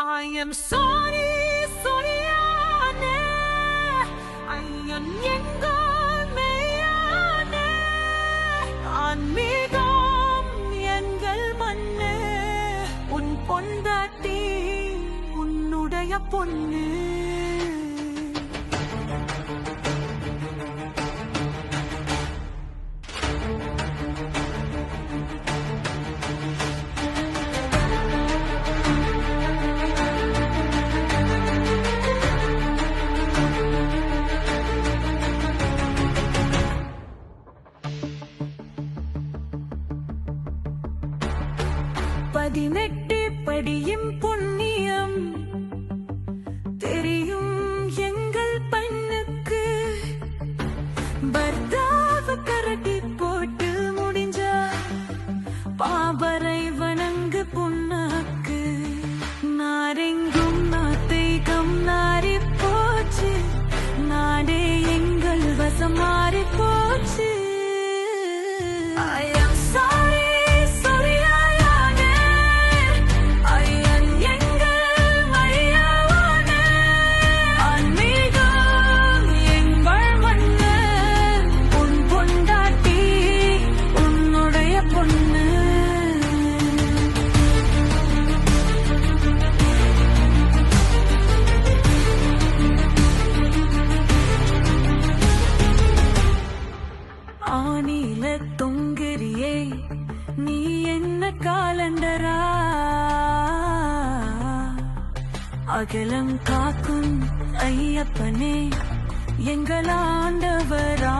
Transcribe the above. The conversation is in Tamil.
I am sorry, sorryane. ஐயன் எங்கள் மெய்யானே. ஆன்மீகம் எங்கள் மண்ணே. உன் பொண்டாட்டி உன்னுடைய பொண்ணு. பதினெட்டு படியும் புண்ணியம் தெரியும் எங்கள் பெண்ணுக்கு. பர்தாவ கரட்டி போட்டு முடிஞ்சா பாபரை வணங்கு புண்ணாக்கு. நாரெங்கும் நாத்தைகம் நாரி போச்சு. நாடே எங்கள் வசம் மாறி போச்சு. ஆனில தொங்கிரியே நீ என்ன காலண்டரா? அகிலம் காக்கும் ஐயப்பனே எங்கள் ஆண்டவரா.